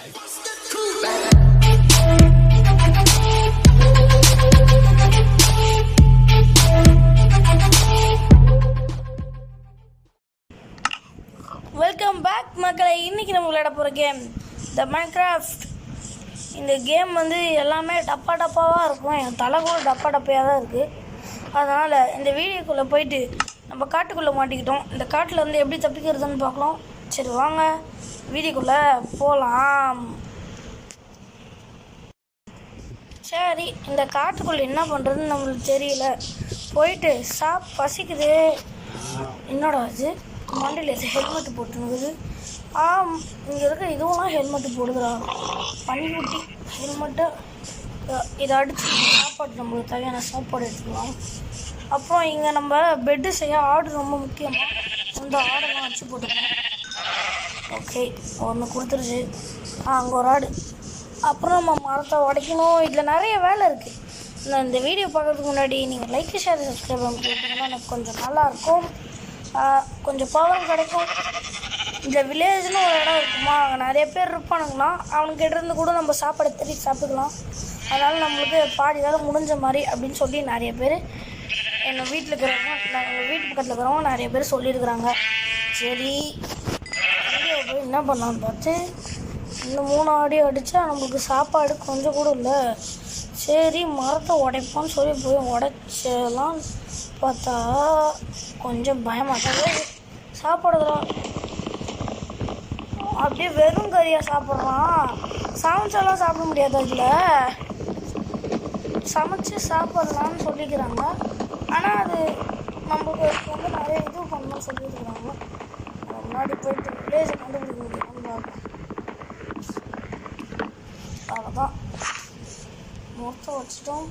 Welcome back மக்களை. இன்றைக்கி நம்ம விளையாட போகிற கேம் த மைன்கிராஃப்ட். இந்த கேம் வந்து எல்லாமே டப்பாவாக இருக்கும். என் தலை கூட டப்பையாக தான் இருக்குது. அதனால் இந்த வீடியோக்குள்ளே போயிட்டு நம்ம காட்டுக்குள்ளே மாட்டிக்கிட்டோம். இந்த காட்டில் வந்து எப்படி தப்பிக்கிறதுன்னு பார்க்கலாம். சரி வாங்க வீடியோக்குள்ளே போகலாம். சரி, இந்த காட்டுக்குள்ளே என்ன பண்ணுறதுன்னு நம்மளுக்கு தெரியல. போயிட்டு பசிக்குது. என்னடா இது மண்டியில் ஹெல்மெட்டு போட்டுருக்குது. இங்கே இருக்க இதுவெல்லாம் ஹெல்மெட்டு போடுதுடா. பனிக்குட்டி ஹெல்மெட்டு. இதை அடித்து சாப்பாடு நம்மளுக்கு தேவையான சாப்பாடு எடுத்துக்கலாம். அப்புறம் இங்கே நம்ம பெட்டு செய்ய ஆடு ரொம்ப முக்கியமாக அந்த ஆடெல்லாம் வச்சு போட்டுக்கலாம். ஓகே, ஒன்று கொடுத்துருச்சு. அங்கே ஒரு ஆடு. அப்புறம் நம்ம மரத்தை உடைக்கணும். இதில் நிறைய வேலை இருக்குது. இந்த வீடியோ பார்க்குறதுக்கு முன்னாடி நீங்கள் லைக் ஷேர் சப்ஸ்கிரைப் பண்ணிட்டீங்கன்னா எனக்கு கொஞ்சம் நல்லாயிருக்கும். கொஞ்சம் பவர் கிடைக்கும். இந்த வில்லேஜ்னு ஒரு இடம் இருக்குமா, அங்கே நிறைய பேர் இருப்பானுங்கன்னா அவனுக்கிட்ட இருந்து கூட நம்ம சாப்பாடு தேடி சாப்பிட்டுக்கலாம். அதனால் நம்மளுக்கு பாதி வேலை முடிஞ்ச மாதிரி அப்படின்னு சொல்லி நிறைய பேர் எங்கள் வீட்டில் இருக்கிறவங்க, எங்கள் வீட்டு பக்கத்தில் இருக்கிறவங்க நிறைய பேர் சொல்லியிருக்கிறாங்க. சரி, வீடியோ போய் என்ன பண்ணலான்னு பார்த்து இந்த 3 ஆடி அடித்தா நம்மளுக்கு சாப்பாடு கொஞ்சம் கூட இல்லை. சரி, மரத்தை உடைப்போன்னு சொல்லி போய் உடைச்சலாம் பார்த்தா கொஞ்சம் பயமாட்டாங்க. சாப்பிடுறதுலாம் அப்படியே வெறும் கறியாக சாப்பிட்றான். சமைச்சாலாம் சாப்பிட முடியாது. அதில் சமைச்சு சாப்பிட்லான்னு சொல்லிக்கிறாங்க. ஆனால் அது நம்மளுக்கு வந்து நிறைய இது பண்ணணும்னு சொல்லியிருக்கிறாங்க. முன்னாடி போயிட்டு வில்லேஜை கண்டுபிடிக்க முடியும்னு பார்ப்போம். அவ்வளோதான், மொத்தம் வச்சுட்டோம்.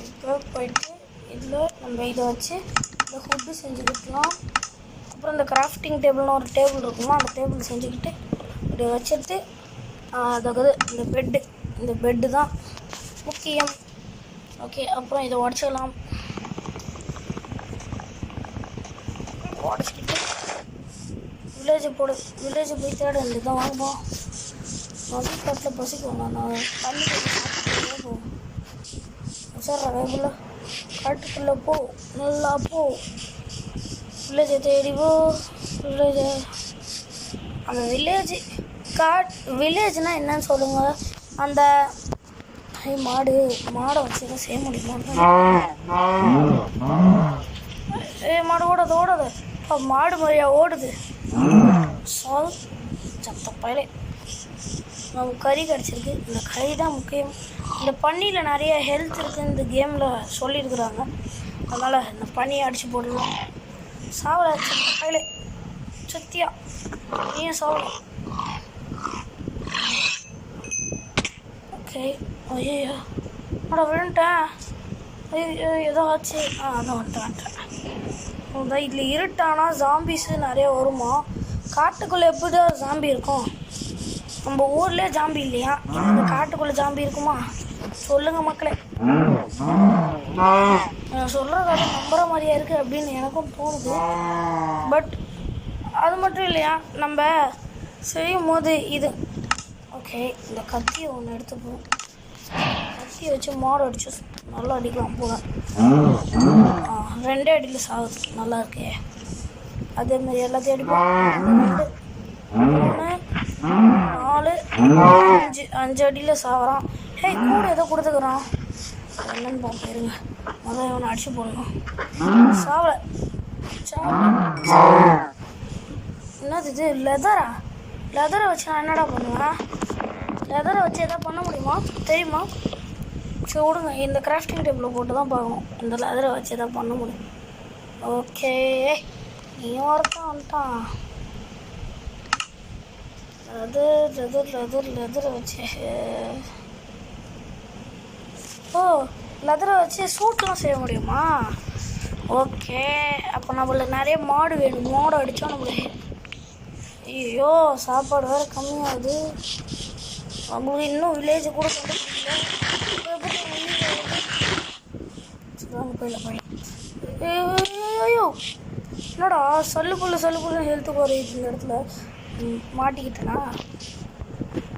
இப்போ போயிட்டு இதில் நம்ம இதை வச்சு இந்த ஃபுட்டு செஞ்சுக்கிட்டலாம். அப்புறம் இந்த கிராஃப்டிங் டேபிள்னு ஒரு டேபிள் இருக்குமா, அந்த டேபிள் செஞ்சுக்கிட்டு இப்படி வச்சுட்டு அதாவது இந்த பெட்டு தான் முக்கியம். ஓகே, அப்புறம் இதை உடச்சிக்கலாம். உடச்சிக்கிட்டு வில்லேஜ் போய் தேட வேண்டியதான். வாங்குவோம். மதிக்காட்டில் பசிக்கும். நான் தண்ணி சாப்பிட்டு போவோம். சார் வேகுல காட்டுக்குள்ளே போ, நல்லா போ. வில்லேஜை தேடி போ. அந்த வில்லேஜ்னால் என்னன்னு சொல்லுங்கள். அந்த மாடை வச்சு தான் செய்ய முடியுமா? மாடு ஓடாது. மாடு மாதிரியா ஓடுது. சத்த பயலே. நமக்கு கறி கிடச்சிருக்கு. இந்த கறி தான் முக்கியம். இந்த பன்னியில் நிறைய ஹெல்த் இருக்குது இந்த கேமில் சொல்லியிருக்கிறாங்க. அதனால் இந்த பன்னியை அடித்து போடலாம். சாவலை கையிலே சத்தியா ஏன் சாவலை? ஓகே. ஐயோ விழுந்துட்டேன். ஐயோ ஏதோ ஆச்சு. அதான் வந்துட்டேன். இதில் இருட்டானா ஜாம்பிஸு நிறைய வருமா? காட்டுக்குள்ளே எப்படி ஜாம்பி இருக்கும்? நம்ம ஊர்லேயே ஜாம்பி இல்லையா? இந்த காட்டுக்குள்ளே ஜாம்பி இருக்குமா? சொல்லுங்க மக்களே. நான் சொல்கிற கதை நம்புற மாதிரியா இருக்குது அப்படின்னு எனக்கும் தோணுது. பட் அது மட்டும் இல்லையா, நம்ம செய்யும் போது இது ஓகே. இந்த கத்தியை ஒன்று எடுத்துப்போம். கத்தியை வச்சு மாடு அடிச்சு நல்லா அடிக்கலாம் போல. 2 அடியில் சாகுது. நல்லா இருக்கே. அதேமாதிரி எல்லாத்தையும் அடிப்போம். 2 3 4 5 அடியில் சாகுறான். கூட ஏதோ கொடுத்துக்கிறான். என்னன்னு பார்ப்பேருங்க. முதல்ல இவனை அடிச்சு போடணும். சாவலை. என்னது இது? லெதரை வச்சு நான் என்னடா பண்ணுவேன்? லெதரை வச்சு எதாவது பண்ண முடியுமா தெரியுமா? சரி விடுங்க, இந்த கிராஃப்டிங் டேபிளில் போட்டு தான் பார்க்கணும். இந்த லெதரை வச்சு எதாவது பண்ண முடியும். ஓகே, நீயும் ஒருத்தான் வந்துட்டான். லெதரை வச்சு லெதரை வச்சு சூட்லாம் செய்ய முடியுமா? ஓகே, அப்போ நம்மளுக்கு நிறைய மாடு வேணும். மாடு அடித்தா நம்மளுக்கு ஐயோ சாப்பாடு வேறு கம்மியாகுது. நம்மளுக்கு இன்னும் வில்லேஜை கூட கண்டுபிடிக்கல. போயில போய் ஐயோ என்னடா சொல்லு புல்லு ஹெல்த்து குறையுது இந்த இடத்துல. மாட்டிக்கிட்டேனா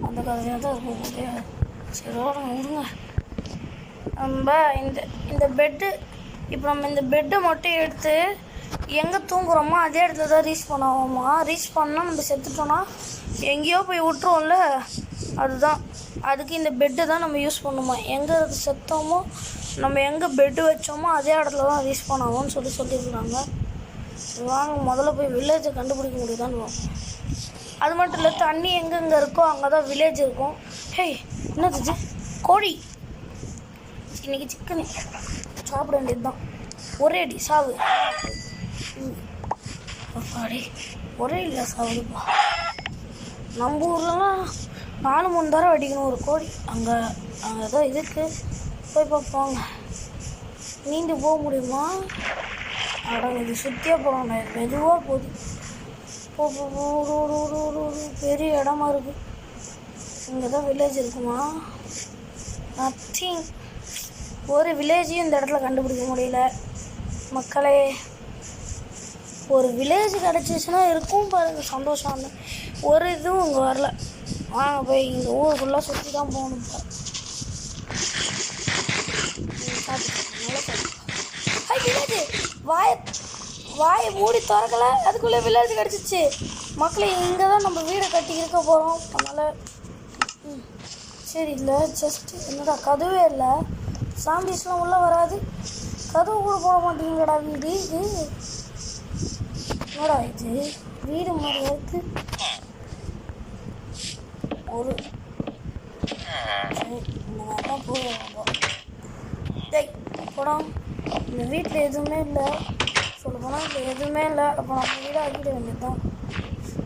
அந்த கதையாக தான் இருக்கும் முடியாது. சரி விடுங்க. நம்ம இந்த பெட்டு இப்போ நம்ம இந்த பெட்டை மட்டும் எடுத்து எங்கே தூங்குறோமோ அதே இடத்துல தான் ரீச் பண்ணுவோமா. ரீச் பண்ணால் நம்ம செத்துட்டோன்னா எங்கேயோ போய் விட்டுருவோம்ல, அதுதான். அதுக்கு இந்த பெட்டு தான் நம்ம யூஸ் பண்ணுமா. எங்கே செத்தோமோ நம்ம எங்கே பெட்டு வச்சோமோ அதே இடத்துல தான் ரீச் பண்ணாவோன்னு சொல்லியிருக்காங்க. வாங்க முதல்ல போய் வில்லேஜை கண்டுபிடிக்க முடியுதான்னு. அது மட்டும் இல்லை, தண்ணி எங்கெங்கே இருக்கோ அங்கே தான் வில்லேஜ் இருக்கும். ஹேய் என்னது கோழி, இன்னைக்கு சிக்கனு சாப்பிட வேண்டியது தான். ஒரே அடி சாவு. அப்பாடி ஒரே இல்லை சாவுதுப்பா. நம்ம ஊர்லலாம் 4-3 தடவை அடிக்கணும் ஒரு கோழி. அங்கே தான் இதுக்கு போய் பார்ப்பாங்க. நீண்டு போக முடியுமா? இது சுற்றியே போகணும். மெதுவாக போகுது. பெரிய இடமா இருக்குது. இங்கே தான் வில்லேஜ் இருக்குமா? நத்திங். ஒரு வில்லேஜையும் இந்த இடத்துல கண்டுபிடிக்க முடியல மக்களே. ஒரு வில்லேஜ் கிடச்சிச்சுன்னா இருக்கும் பாருங்க சந்தோஷம். ஒரு இதுவும் இங்கே வரல. வாங்க போய் இந்த ஊர் ஃபுல்லாக சுற்றி தான் போகணும். வில்லேஜ் வாயை மூடி திறக்கலை, அதுக்குள்ளே வில்லேஜ் கிடச்சிச்சு மக்களே. இங்கே தான் நம்ம வீடை கட்டி இருக்க போகிறோம். அதனால் சரி இல்லை ஜஸ்ட் என்னடா கதவே இல்லை. சாம்பிஸ்லாம் உள்ளே வராது. கதவு கூட போட மாட்டீங்கடா. வீடு இது என்னடா இது வீடு மாதிரி இருக்குது. ஒரு இந்த மாதிரிலாம் போகிறோம். போடாம் இந்த வீட்டில் எதுவுமே இல்லை. சொல்ல போனால் இல்லை எதுவுமே இல்லை. அப்போ நம்ம வீடு ஆக்கிட வேண்டியது தான்.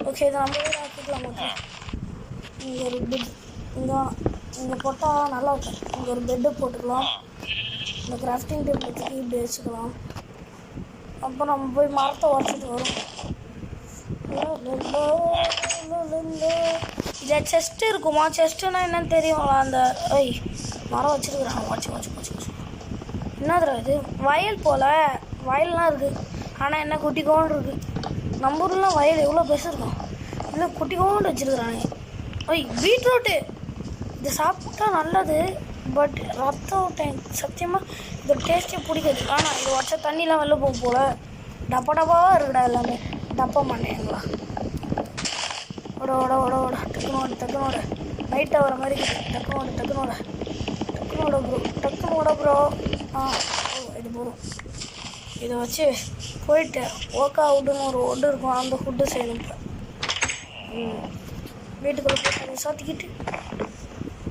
ஓகே இதை நம்ம வீடு ஆக்கிக்கலாம். மக்கள் இங்கே ஒரு பெட் இங்கே போட்டால் நல்லா இருக்கும். இங்கே ஒரு பெட்டு போட்டுக்கலாம். இந்த கிராஃப்டிங் டேபிள் வச்சுட்டு இப்படி வச்சுக்கலாம். அப்போ நம்ம போய் மரத்தை உடச்சிட்டு வரும். இதை செஸ்ட்டு இருக்குமா? செஸ்ட்டுன்னா என்னன்னு தெரியுங்களா? அந்த மரம் வச்சுருக்குறாங்க. வச்சு என்னதுடா இது? வயல் போல் வயல்லாம் இருக்குது. ஆனால் என்ன குட்டிக்கோண்டு இருக்குது. நம்ம ஊர்லாம் வயல் எவ்வளோ பெருசு இருக்கும். இல்லை குட்டிக்கோண்டு வச்சுருக்குறாங்க. பீட்ரூட்டு இது சாப்பிட்டா நல்லது. பட் ரத்தம் சத்தியமாக இது டேஸ்ட்டே பிடிக்காது. ஆனால் இது வச்ச தண்ணிலாம் வெளில போகும் போல். டப்பாவாக இருக்குடா எல்லாமே. டப்பா மாட்டேங்களா? ஓட டக்குனோட லைட்டாக வர மாதிரி இருக்குது. டக்குனோட ப்ரோ. இது போதும். இதை வச்சு போயிட்டு ஓக்கா வுட்டுன்னு ஒரு ஒட்டு இருக்கும். அந்த ஃபுட்டு செய்யணும். இப்போ வீட்டுக்குள்ளே போய் சாத்திக்கிட்டு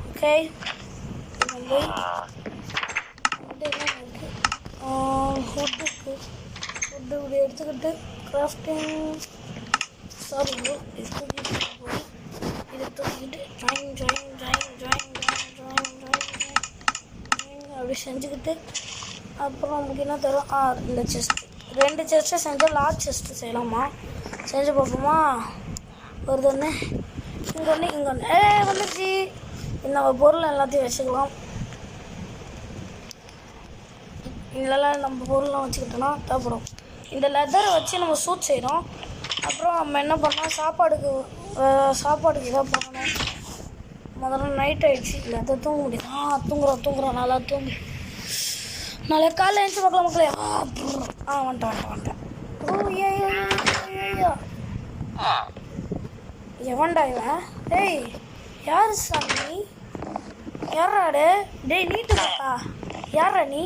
ஓகே போய் ஃபுட்டு இப்படி எடுத்துக்கிட்டு கிராஃப்டிங் இதை தூக்கிக்கிட்டு அப்படி செஞ்சுக்கிட்டு அப்புறம் நமக்கு என்ன தரும்? இந்த செஸ்ட்டு 2 செஸ்ட்டு செஞ்சால் லார்ஜ் செஸ்ட்டு செய்யலாமா? செஞ்சு பார்ப்போமா? வருதுன்னு இங்கே ஒன்று வந்துச்சு. இந்த பொருள் எல்லாத்தையும் வச்சுக்கலாம். இதெல்லாம் நம்ம பொருள்லாம் வச்சுக்கிட்டோன்னா தேவைப்படும். இந்த லெதரை வச்சு நம்ம சூட் செய்கிறோம். அப்புறம் நம்ம என்ன பண்ணோம்? சாப்பாடுக்கு இதாக பண்ணணும். முதல்ல நைட் ஆகிடுச்சு. லெதர் தூங்க முடியும். தூங்குறோம் நல்லா தூங்கி நாளை காலையில் எழுந்து பார்க்கலாம் மக்களே. வந்துட்டேன். எவன்டா இவன்? டேய் யார் சாமி? யாராடு? டேய் நீட்டு மூக்கா யாரா நீ?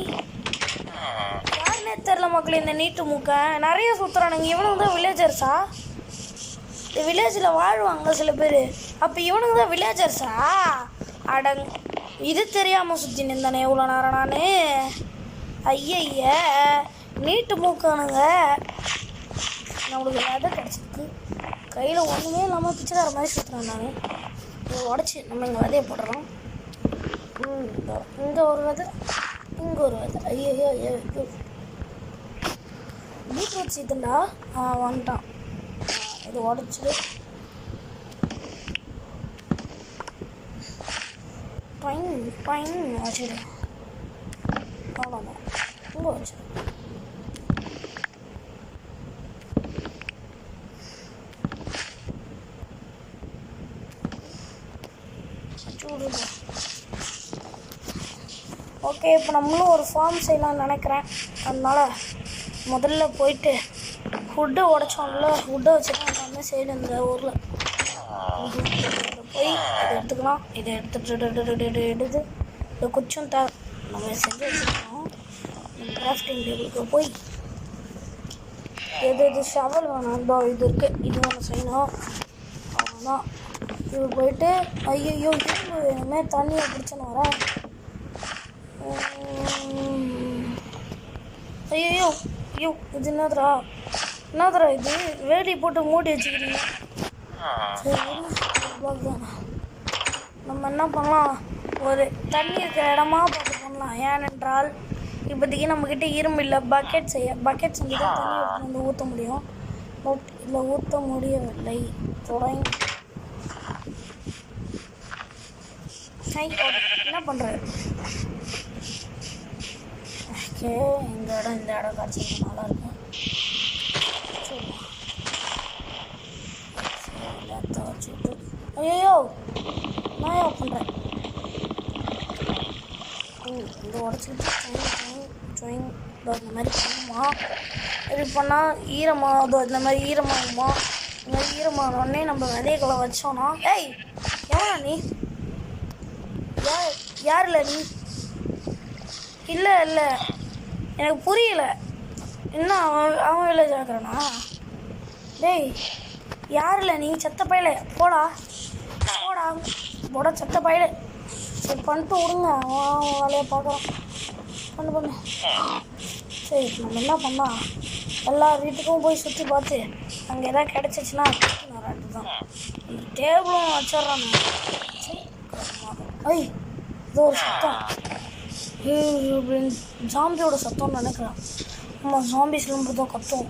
யாருன்னே தெரில மக்களே. இந்த நீட்டு மூக்க நிறைய சுற்றுறானுங்க. இவனுங்க தான் வில்லேஜர்ஸா? இந்த வில்லேஜில் வாழ்வாங்க சில பேர். அப்போ இவனுங்க தான் வில்லேஜர்ஸா? இது தெரியாமல் சுற்றி நின்றானே எவ்வளோ நேரம் நான். ஐய நீட்டு மூக்கானுங்க. நம்மளுக்கு விதை கிடச்சிருக்கு. கையில் ஒன்றுமே இல்லாமல் பிச்சைக்கார மாதிரி சுற்றுறேன் நான். இதை உடச்சி நம்ம இங்கே விதையை போடுறோம். இங்கே ஒரு விதை, இங்கே ஒரு விதை. ஐயோ பீட்ரூட் சீத்துண்டா. வந்துட்டான். இது உடச்சிட்டு வச்சுடு. அவ்வளோதான். இங்கே வச்சுடு. விடுங்க. ஓகே, இப்போ நம்மளும் ஒரு ஃபார்ம் செய்யலாம்னு நினைக்கிறேன். அதனால் முதல்ல போயிட்டு ஃபுட்டு உடைச்சோம்ல, ஃபுட்டை வச்சு தான் எல்லாமே செய்யணும் இந்த ஊரில். போய் இதை எடுத்துக்கலாம். இதை எடுத்து இதை கொஞ்சம் நம்ம செஞ்சு வச்சுருக்கோம். கிராஃப்டிங் டேபிளுக்கு போய் எது ஷவல் வேணும், இது இருக்குது, இது ஒன்று செய்யணும். அவ்வளோதான். இது போயிட்டு ஐயோ வேணுமே, தண்ணியை பிடிச்சேன்னு வரேன். ஐயோ ஐயோ, இது என்னதுரா இது? வேலி போட்டு மூடி வச்சுக்கிறீங்க. சரி, நம்ம என்ன பண்ணலாம், ஒரு தண்ணி இருக்கிற இடமா பார்த்து பண்ணலாம். ஏனென்றால் இப்போதைக்கு நம்மக்கிட்ட இரும்பு இல்லை. பக்கெட் செஞ்சு தான் தண்ணி வந்து ஊற்ற முடியும். பட் இதில் ஊற்ற முடியவில்லை. தொடங்கி என்ன பண்ணுறாரு? ஓகே, இந்த இடம் காட்சி நல்லா இருக்கும். சரி, எல்லாத்த வச்சுட்டு ஐயோ நான் ஏன் பண்ணுறேன்? இந்த உடச்சிக்கிட்டு இந்த மாதிரி பண்ணுமா? இது பண்ணால் ஈரமாகுதோ, இந்த மாதிரி ஈரமாகுமா? இந்த மாதிரி ஈரமாகனோடனே நம்ம விதைகளை வச்சோன்னா, ஏய் எவனா நீ? யார் இல்லை நீ? இல்லை எனக்கு புரியல. என்ன அவன் வில்லேஜ் ஆக்குறானா? டேய் யார் இல்லை நீ? செத்த பையல போடா செத்த பையல. சரி பண்ணிட்டு விடுங்க, அவன் வேலையை பார்க்குறான். பண்ணு. சரி, நம்ம என்ன பண்ணா, எல்லா வீட்டுக்கும் போய் சுற்றி பார்த்து அங்கே எதாவது கிடச்சிச்சின்னா ரெண்டு தான் டேபிளும் வச்சிட்றான். சரி, ஐய் இது ஒரு சத்தம், ஜாம்பியோட சத்தம்னு நினைக்கிறேன். நம்ம ஜாம்பிஸ்லாம் தான் கத்தும்.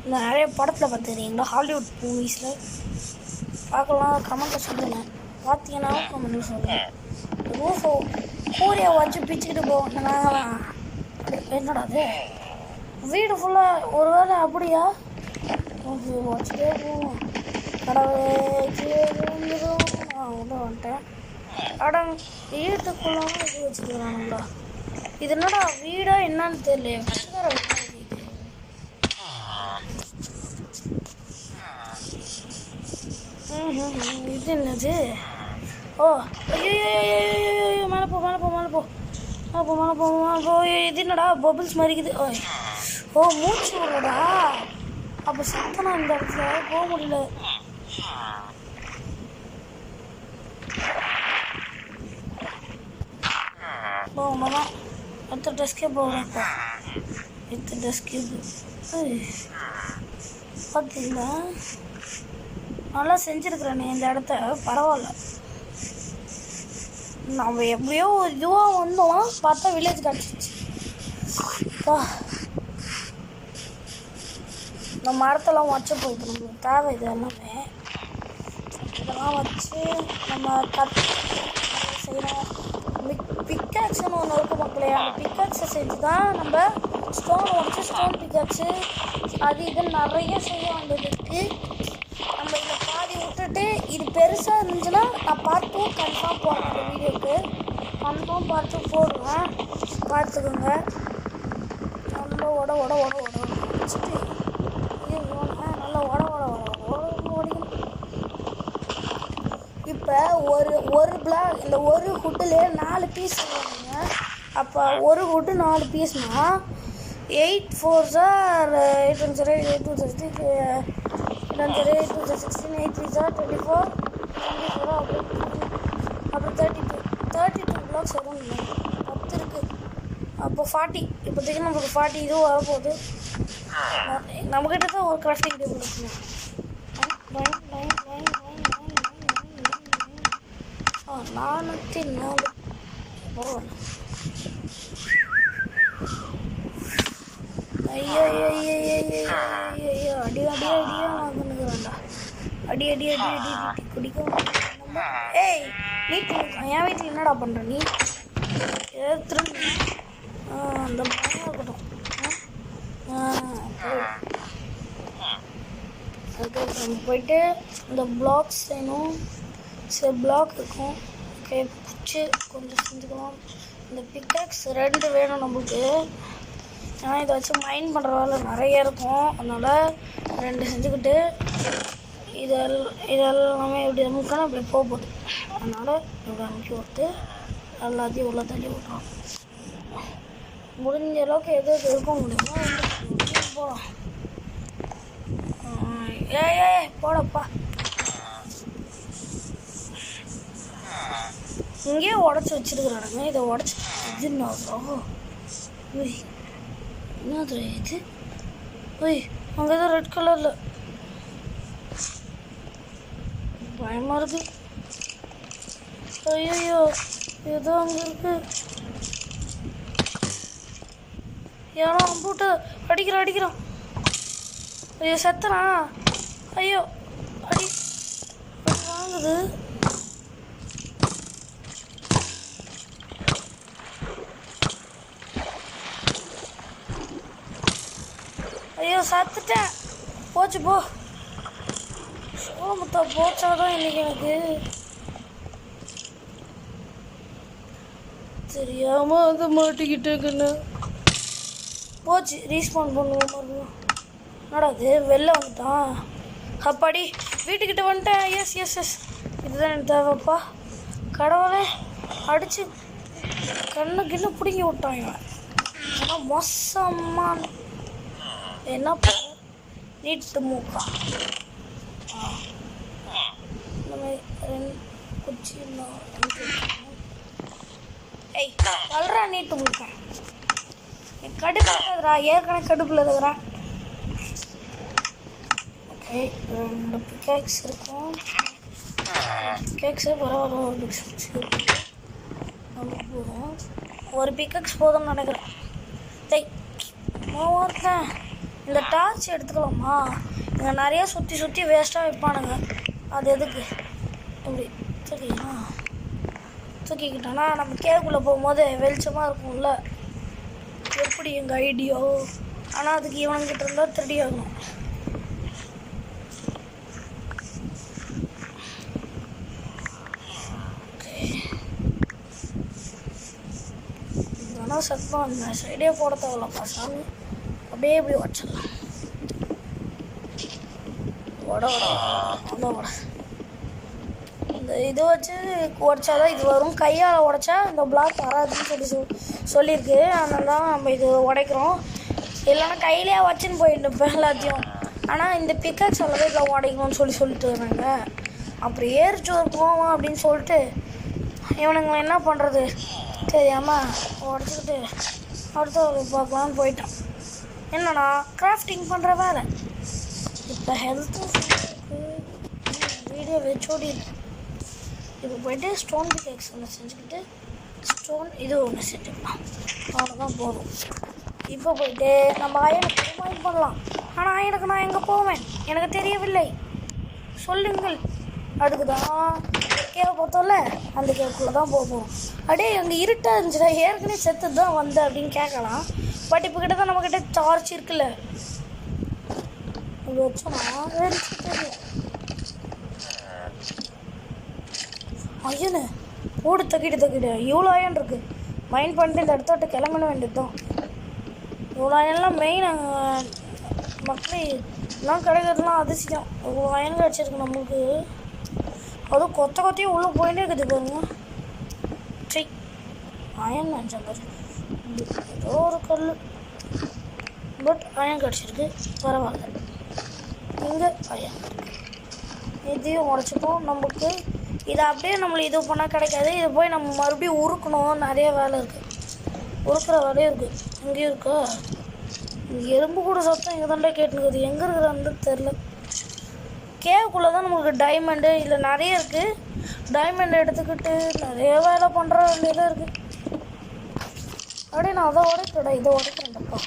இந்த நிறைய படத்தில் பார்த்துக்கிறீங்களா, ஹாலிவுட் மூவிஸில் பார்க்கலாம். கமெண்ட்டில் சொல்லுங்கள், பார்த்தீங்கன்னா கமெண்ட்டில் சொல்லுங்கள். ரூஃபோ கூரையை வச்சு பிச்சுக்கிட்டு போவோம் நாங்களாம். என்னடா அது, வீடு ஃபுல்லாக ஒரு வேளை அப்படியா? வச்சுட்டே போவோம். கடவுளே வந்துடும். உள்ள வந்துட்டேன். அடம் வீட்டுக்குள்ளாம இது வச்சுக்கிறானுங்களா? இது என்னடா வீடா என்னன்னு தெரியல. இது என்னது? ஓ ஐயோ, மேலே போ. இது என்னடா பபிள்ஸ் மாதிரி இருக்குது. ஓ மூச்சு விடடா. அப்போ சத்தனா இந்த இடத்துல போக முடியல. போகலாம். அடுத்த டெஸ்கே போகலாம்ப்பா. அடுத்த டெஸ்கே பார்த்தீங்களா, நல்லா செஞ்சுருக்குறேனே இந்த இடத்த. பரவாயில்ல, நம்ம எப்படியோ இதுவாக வந்தோம், பார்த்தா வில்லேஜ் கிடச்சிச்சு. இந்த மரத்தெல்லாம் வச்சு போயிட்டு நம்மளுக்கு தேவை இது எல்லாமே. இதெல்லாம் வச்சு நம்ம செய்யணும். பிக்காக்ஸ்னு ஒன்று இருக்கும் மக்களே. அந்த பிக்காக்ஸை செஞ்சு தான் நம்ம ஸ்டோன் வச்சு ஸ்டோன் பிக்காக்ஸு அது இதுன்னு நிறைய செய்ய வேண்டியது இருக்குது. நம்ம இதில் பாதி விட்டுட்டு இது பெருசாக இருந்துச்சுன்னா நான் பார்த்து கன்ஃபார்ம் போடுறேன். அந்த வீடியோக்கு கன்ஃபார்ம் பார்த்து போடுவேன், பார்த்துக்கோங்க. நல்லா வச்சுட்டு நல்லா ஓடிக்கணும். இப்போ ஒரு பிளாக் இந்த ஒரு ஹுட்டிலே 4 பீஸ் சொல்லுவாங்க. அப்போ ஒரு hood 4 பீஸ்னா 8 4s are 8 1 0 8 2 6 8 1 0 8 2 16 8 3s are 24 அப்புறம் 32 பிளாக்ஸ் வரும். 10 இருக்குது. அப்போ 40. இப்போதைக்கு நம்மளுக்கு 40 இதுவும் வரப்போகுது. நம்மக்கிட்ட தான் ஒரு கிராஃப்டிங் டேபிள் இருக்குங்க. 404 பரவாயில்ல. ஐயோ அடி குடிக்கும். ஏய் என் வீட்டில் என்னடா பண்ணுற நீ? திரும்ப அந்த பயம் இருக்கட்டும். நம்ம போயிட்டு இந்த பிளாக்ஸ் செய்யணும். சரி பிளாக் இருக்கும். ஓகே பிடிச்சி கொஞ்சம் செஞ்சுக்கலாம். இந்த பிக்காக்ஸ் 2 வேணும் நம்மளுக்கு. ஏன்னா இதை வச்சு மைண்ட் பண்ணுற வேலை நிறைய இருக்கும். அதனால் 2 செஞ்சுக்கிட்டு இதெல்லாமே இப்படி நமக்கான இப்படி போகுது. அதனால் இப்படி அமுக்கி விட்டு எல்லாத்தையும் உள்ள தள்ளி விட்றோம். முடிஞ்ச அளவுக்கு எது எது இருக்க முடியுமோ போகலாம். போடப்பா. இங்கேயே உடச்சி வச்சிருக்கிறானுங்க. இதை உடச்சி இது என்னது இது? அங்கே ஏதோ ரெட் கலரில் பயமாக இருக்கு. ஐயோ ஏதோ அங்கே இருக்கு. ஏன்னா அம்பூட்டு அடிக்கிறான். ஐயோ செத்தனா? ஐயோ அடி வாங்குது. ஐயோ சத்துட்டேன். போச்சு போ. சோளமுத்தா போச்சாதான் இன்னைக்கு எனக்கு தெரியாம அதை மாட்டிக்கிட்டேங்கண்ணா. போச்சு. ரீஸ்பான் பண்ணுவோம் மறுபடியும். என்னடா அது வெளில வந்துட்டான். அப்பாடி வீட்டுக்கிட்ட வந்துட்டேன். எஸ் இதுதான் எனக்கு தேவைப்பா. கடவுளே அடிச்சு கண்ணு பிடுங்கி விட்டான் இவன். ஆனால் மோசமான என்ன நீட்டு மூக்கா. இந்த மாதிரி 2 குச்சி வளரா நீட்டு மூக்கா. கடுப்பில் இருக்கிறா. ஏற்கனவே கடுப்பில் இருக்கிறான். ஓகே 2 பிக்காக்ஸ் இருக்கும். பிக்காக்ஸே பரவாயில்ல. ஒரு பிக்காக்ஸ் போதும்னு நினைக்கிறேன். ஒருத்தன் இந்த டார்ச் எடுத்துக்கலாமா? இங்கே நிறையா சுற்றி வேஸ்ட்டாக வைப்பானுங்க. அது எதுக்கு இப்படி தூக்கிக்கிட்டோன்னா நம்ம கேக்குள்ளே போகும்போது வெளிச்சமாக இருக்கும்ல. எப்படி எங்கள் ஐடியோ. ஆனால் அதுக்கு இவனுங்கிட்ட இருந்தால் திருடி ஆகணும். இதெல்லாம் சத்தம் அந்த சைடே போட தேவையில்லப்பா சாமி. அப்படியே இப்படி உடச்சிடலாம். உட இந்த இது வச்சு உடச்சாதான் இது வரும். கையால் உடச்சா இந்த பிளாக் வராதுன்னு சொல்லியிருக்கு. அதனால தான் நம்ம இது உடைக்கிறோம். இல்லைன்னா கையிலேயே வச்சுன்னு போயிட்டு எல்லாத்தையும். ஆனால் இந்த பிக்காக்ஸ் அளவு இதில் உடைக்கணும்னு சொல்லிட்டு வராங்க. அப்புறம் ஏறிச்சு போவோம் அப்படின்னு சொல்லிட்டு இவனுங்களை என்ன பண்ணுறது தெரியாமல் உடச்சிக்கிட்டு அடுத்த பார்க்கலான்னு போயிட்டான். என்னன்னா கிராஃப்டிங் பண்ணுற வேலை. இப்போ ஹெல்த்து வீடியோ வச்சோடி இப்போ போய்ட்டு ஸ்டோன் பிக்காக்ஸ் ஒன்று செஞ்சுக்கிட்டு ஸ்டோன் இது ஒன்று செஞ்சுக்கலாம். அவ்வளோதான் போதும். இப்போ போயிட்டு நம்ம அயனுக்கு ரிமைண்ட் பண்ணலாம். ஆனால் அயனுக்கு நான் எங்கே போவேன் எனக்கு தெரியவில்லை, சொல்லுங்கள். அதுக்கு தான் கேவை பார்த்தோம்ல, அந்த கேவுக்குள்ளே தான் போகும். அப்படியே அங்கே இருட்டாக இருந்துச்சுடா, ஏற்கனவே செத்து தான் வந்தேன் அப்படின்னு கேட்கலாம். பட் இப்போ கிட்ட தான் நம்மக்கிட்ட டார்ச் இருக்குல்ல, அது வச்சோம்னா தெரியும். ஐயனு ஓடு தக்கிட்டு இவ்வளோ அயன் இருக்குது. மைண்ட் பண்ணிட்டு இந்த இடத்த விட்டு கிளம்பிட வேண்டியது தான். இவ்வளோ அயன்லாம் மெயின் மக்கள் எல்லாம் கிடைக்கிறதுலாம் அதிசயம். இவ்வளோ அயன் கிடச்சிருக்கு நம்மளுக்கு. அதுவும் கொத்தையும் உள்ளே போயிட்டே இருக்குது பாருங்க. சரி அயன் நினச்சேன் பாரு, ஏதோ ஒரு கல். பட் அயன் கிடச்சிருக்கு, பரவாயில்ல. இங்கே அயன் இதையும் உடச்சிப்போம். நமக்கு இதை அப்படியே நம்மளை இது பண்ணால் கிடைக்காது. இதை போய் நம்ம மறுபடியும் உருக்கணும். நிறைய வேலை இருக்குது, உருக்குற வேலையும் இருக்குது. இங்கேயும் இருக்கா இங்கே எறும்பு கூட சத்தம் இங்கே தாண்டா கேட்டுருக்குது. எங்கே இருக்கிறான்னு தெரில. கேவுக்குள்ளே தான் நமக்கு டைமண்டு இல்லை நிறைய இருக்குது. டைமண்ட் எடுத்துக்கிட்டு நிறைய வேலை பண்ணுற வேண்டியதாக இருக்குது. அப்படியே நான் அதை உடைக்கடா, இதை உடைக்கிறேன்டப்பா.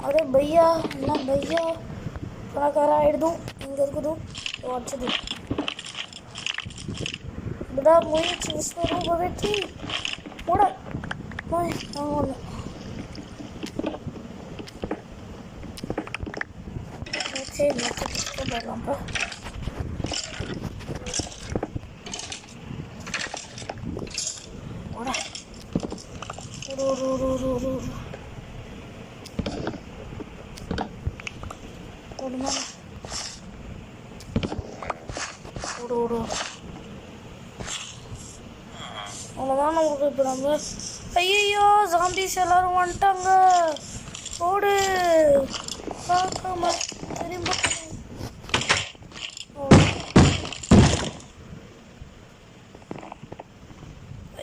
அதே பையா என்ன பையா பணக்கார ஆகிடுதும். இங்கே இருக்குதும் உடச்சிது. இப்படிதான் முயற்சி விஸ்வரூப வெற்றி கூட ஒன்று. ஓகே போயிடலாம்ப்பா. விடு. அவ்வளோதான் நமக்கு இப்போ நம்ம. ஐயோ ஜாம்பிஸ் எல்லாரும் வந்துட்டாங்க. ஓடு பார்க்காம திரும்ப.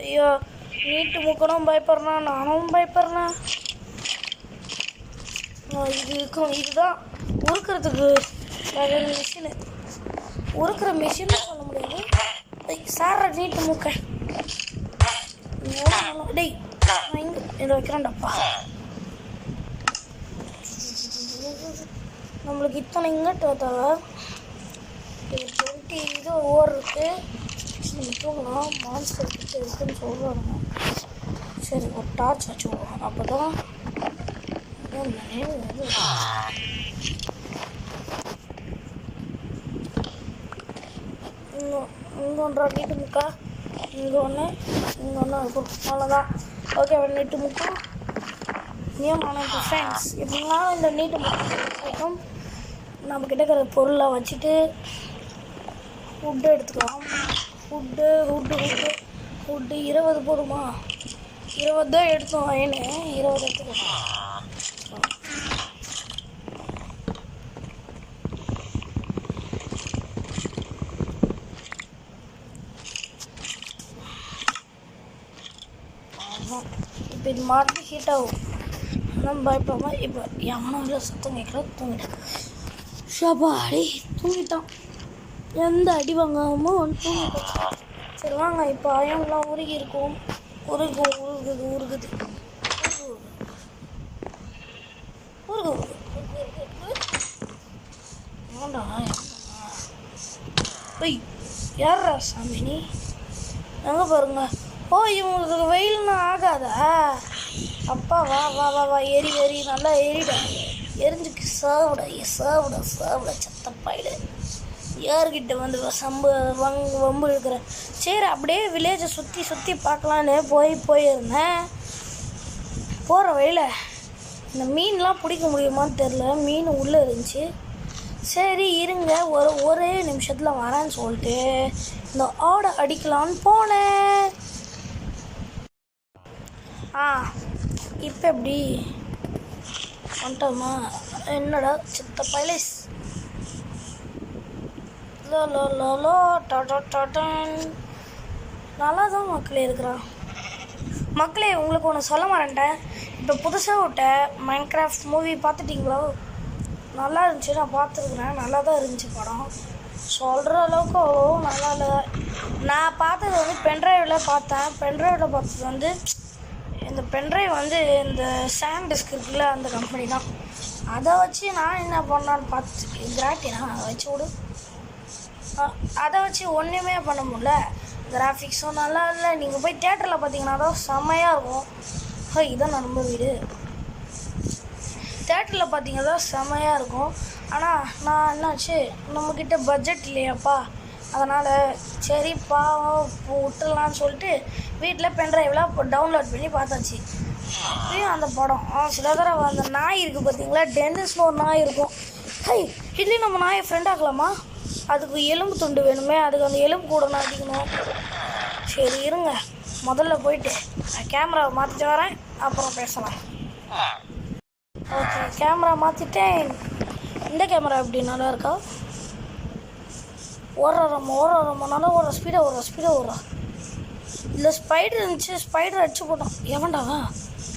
ஐயோ நீட்டு முக்கணும் பயப்படுறேன், நானும் பயப்படுறேன். இது இருக்கும், இதுதான் உருக்கிறதுக்கு மிஷினு. உருக்கிற மிஷின்னு சொல்ல முடியாது. சார நீட்டு மூக்க டேய் நான் இங்கே இதை வைக்கிறேன்டாப்பா. நம்மளுக்கு இத்தனை இங்கட்டு தேவை. இது 20 இது ஓர் இருக்கு. தூங்கலாம் மான்ஸ்டர் கிட்ட இருக்குன்னு சொல்கிறாங்க. சரி ஒரு டார்ச் வச்சுக்குவோம். அப்போ தான் இங்கே ஒன்றா நீட்டு முக்கா, இங்கே ஒன்று இருக்கும். அவ்வளோதான். ஓகே நீட்டு முக்கா நியமான ஃப்ரெண்ட்ஸ். எப்படின்னா இந்த நீட்டு முக்கம் நம்ம கிட்ட இருக்கிற பொருளை வச்சுட்டு ஃபுட்டு எடுத்துக்கலாம். ஃபுட்டு 20 போதுமா? 20 தான் எடுத்தோம். ஏன்னு 20 எடுத்துக்கலாம். இப்போ இது மாட்டி ஹீட் ஆகும். நம்ம பயப்படாமல் இப்போ எவனும் இல்லை, சுத்தம் கேட்கல, தூங்கிட்டேன். ஷபாடி தூங்கிட்டான். எந்த அடி வாங்காமோ ஒன்று தூங்கிட்டான். சரி வாங்க இப்போ அயன்லாம் உருகி இருக்கும். உருகுது ஏண்டா ஒய் யாரா சாமி நீ? எங்கே பாருங்க. ஓ இவங்களுக்கு வெயில்னா ஆகாதா? அப்பா வா வா வா வா எரி நல்லா எரிடா. எரிஞ்சுக்கு சாவிட சத்தப்பாயிடு. யார்கிட்ட வந்து வம்பு இருக்கிற. சரி அப்படியே வில்லேஜை சுற்றி பார்க்கலான்னு போயிருந்தேன். போகிற வழியில் இந்த மீன்லாம் பிடிக்க முடியுமான்னு தெரில. மீன் உள்ளே இருந்துச்சு. சரி இருங்க ஒரே நிமிஷத்தில் வரேன்னு சொல்லிட்டு இந்த ஆடை அடிக்கலான்னு போனேன். இப்போ எப்படி வந்துட்டோமா? என்னடா சித்த பைலேஸ் நல்லா தான் மக்களே இருக்கிறான். மக்களே உங்களுக்கு ஒன்று சொல்ல மாட்டேன்ட்டேன். இப்போ புதுசாக விட்ட மைன்கிராஃப்ட் மூவி பார்த்துட்டிங்களோ? நல்லா இருந்துச்சு. நான் பார்த்துருக்குறேன். நல்லா தான் இருந்துச்சு படம். சொல்கிற அளவுக்கு அவ்வளோ நல்லா இல்லை. நான் பார்த்தது வந்து பென்ட்ரைவில் பார்த்தேன். பென்ட்ரைவில் பார்த்தது வந்து இந்த பென்ட்ரைவ் வந்து இந்த சாண்டிஸ்க் இருக்குல்ல, அந்த கம்பெனி தான். அதை வச்சு நான் என்ன பண்ணான்னு பார்த்து கிராட்டினா அதை வச்சு விடு. அதை வச்சு ஒன்றுமே பண்ண முடியல. கிராஃபிக்ஸும் நல்லா இல்லை. நீங்கள் போய் தேட்டரில் பார்த்தீங்கன்னா தான் செம்மையாக இருக்கும். இதான் நம்ம வீடு. தேட்டரில் பார்த்தீங்கன்னா தான் செம்மையாக இருக்கும். ஆனால் நான் என்னாச்சு, நம்மக்கிட்ட பட்ஜெட் இல்லையாப்பா. அதனால் சரிப்பா விட்டுடலான்னு சொல்லிட்டு வீட்டில் பென்ட்ரைவில் இப்போ டவுன்லோட் பண்ணி பார்த்தாச்சு. அப்பயும் அந்த படம் சில தடவை அந்த நாய் இருக்குது பார்த்தீங்களா, டென்னிஸ்னு ஒரு நாய் இருக்கும். இதுலேயும் நம்ம நாயை ஃப்ரெண்ட் ஆக்கலாமா? அதுக்கு எலும்பு துண்டு வேணுமே. அதுக்கு அந்த எலும்பு கூட நான் அடிக்கணும். சரி இருங்க, முதல்ல போயிட்டு கேமராவை மாற்றிட்டு வரேன், அப்புறம் பேசலாம். ஓகே கேமரா மாற்றிட்டேன். இந்த கேமரா எப்படி நல்லா இருக்கா? ஓடுறோம் நல்லா ஓடுற ஸ்பீடாக ஓடுறா. இல்லை ஸ்பைடர் இருந்துச்சு, ஸ்பைடர் அடிச்சு போட்டான். எவன்டாவா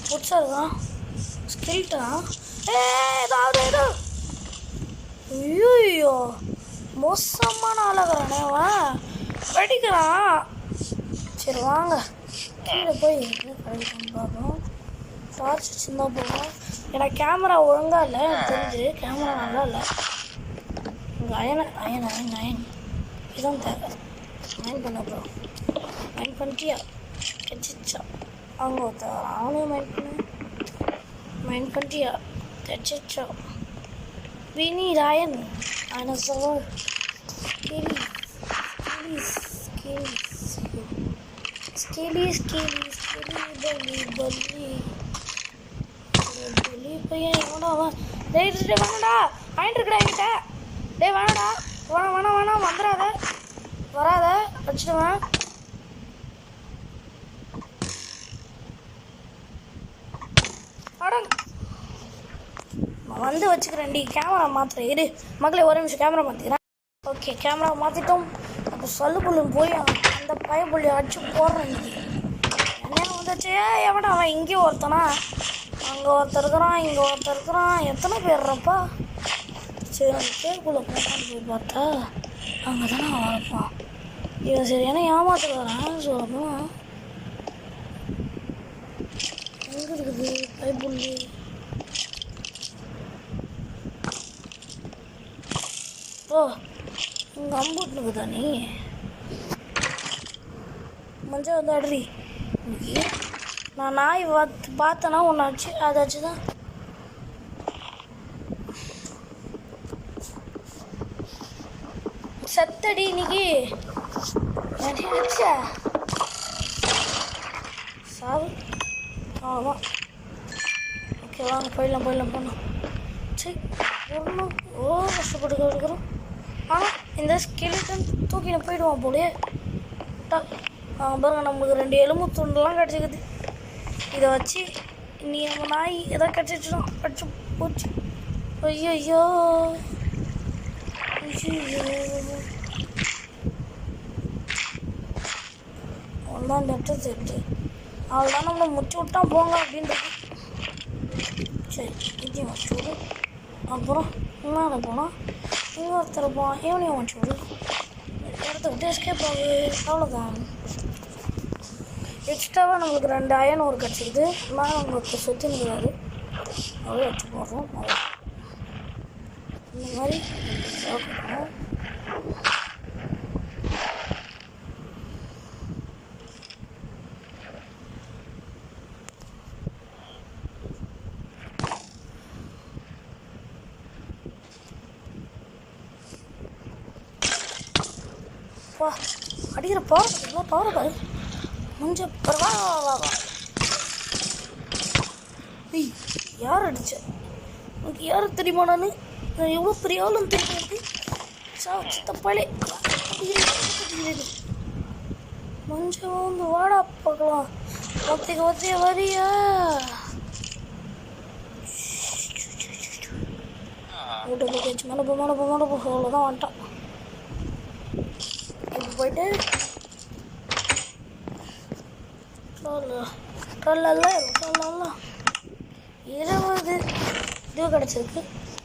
புதுசாக இருக்கான்? ஸ்கில்ட்டா? ஏதாவது ஐயோ மோசமான ஆளாகிறானேவா, படிக்கிறான். சரி வாங்க கீழே போய் கிடைக்கும் பார்ப்போம். டார்ச் வச்சுருந்தா போகும். ஏன்னா கேமரா ஒழுங்காக இல்லை, எனக்கு தெரிஞ்சு கேமரா நல்லா இல்லை. இங்கே அயன் இதுதான் தேவை. அயன் பண்ண அப்புறம் மைண்ட் பண்ணிட்டியா? கச்சிச்சா அவங்க ஒருத்தர் அவனையும் மைண்ட் பண்ணிட்டியா? கச்சிச்சா we need iron and a sword. Bully பையன் எவனோ அவன். டேய் வேணாடா, அயன் இருக்குடா என்கிட்ட. டேய் வேணாடா, வேணாம் வந்துடாத. வராத வச்சுடுவேன். நான் வந்து வச்சுக்கிறேன்டி. கேமரா மாற்றுறேன் இரு மகளே, ஒரு நிமிஷம் கேமரா மாற்றிக்கிறேன். ஓகே, கேமரா மாற்றிட்டோம். அப்போ சொல்லு போய் அந்த பயப்புள்ளி அடிச்சு போடுறேன். என்ன வந்துச்சு எவடா அவன்? இங்கே ஒருத்தனா, அங்கே ஒருத்தர் இருக்கிறான், இங்கே ஒருத்தர் இருக்கிறான். எத்தனை பேர்றப்பா? சரி, அந்த கேக்குள்ளே போட்டான்னு போய் பார்த்தா அங்கே தானே அவன் வரப்பான். இவன் சரி ஏன்னா ஏமாத்துக்கிறான் சொல்லப்போனா. எங்கே இருக்குது பயப்புள்ளி? ஓ, இங்கே அம்பூட்டுனுக்குதா நீ? மஞ்சள் வந்து அடி. நான் நாய் பார்த்தேன்னா ஒன்று ஆச்சு, அதாச்சு தான். சத்தடி இன்னைக்கு அடிச்சா சாவு. அவ்வளோதான். ஓகே, வாங்க போயிடலாம் போகணும். சரி, வரணும். ஓ, கஷ்டப்பட்டு எடுக்கிறோம். ஆனால் இந்த ஸ்கெலிட்டன் தூக்கின்னு போயிடுவான் போலே. பாருங்க, நம்மளுக்கு 2 எலும்பு துண்டுலாம் கிடச்சிக்குது. இதை வச்சு நீ நம்ம நாய் எதாவது கிடச்சிட்டோம் கிடச்சி போச்சு. ஐயோ ஐயோ, அவ்வளோதான் லெட்டர் செட்டு. அவ்வளோதான் நம்மளை முச்சு விட்டான் போங்க அப்படின்றது. சரி, இதையும் வச்சு விடு. அப்புறம் மேலே போனால் இங்கே ஒருத்தர் போவான், இவனையும் வச்சு விடு. இடத்த விட்டு எஸ்கேப் ஆகுது. அவ்வளோதான். எக்ஸ்ட்ராவாக நம்மளுக்கு 2 அயன் ஒரு கிடச்சிக்குது. மேலே உங்களுக்கு சுற்றி நிற்கிறாரு, அவ்வளோ வச்சு போடுறோம். இந்த மாதிரி அடிக்கிற பவர் பாரு. கொஞ்சம் பரவாயில்ல. ஏய், யார் அடிச்ச? உனக்கு யார் தெரியுமா? நான் எவ்வளோ பெரிய ஆளும் தெரியாது. தப்பாளே கொஞ்சம் வந்து வாடா பார்க்கலாம். ஒத்திக்க வரியா? வீட்டை போய் மேலே போ அவ்வளோதான் வந்துட்டான். இப்போ போயிட்டு சொல்லலாம் 20 இது கிடச்சிருக்கு.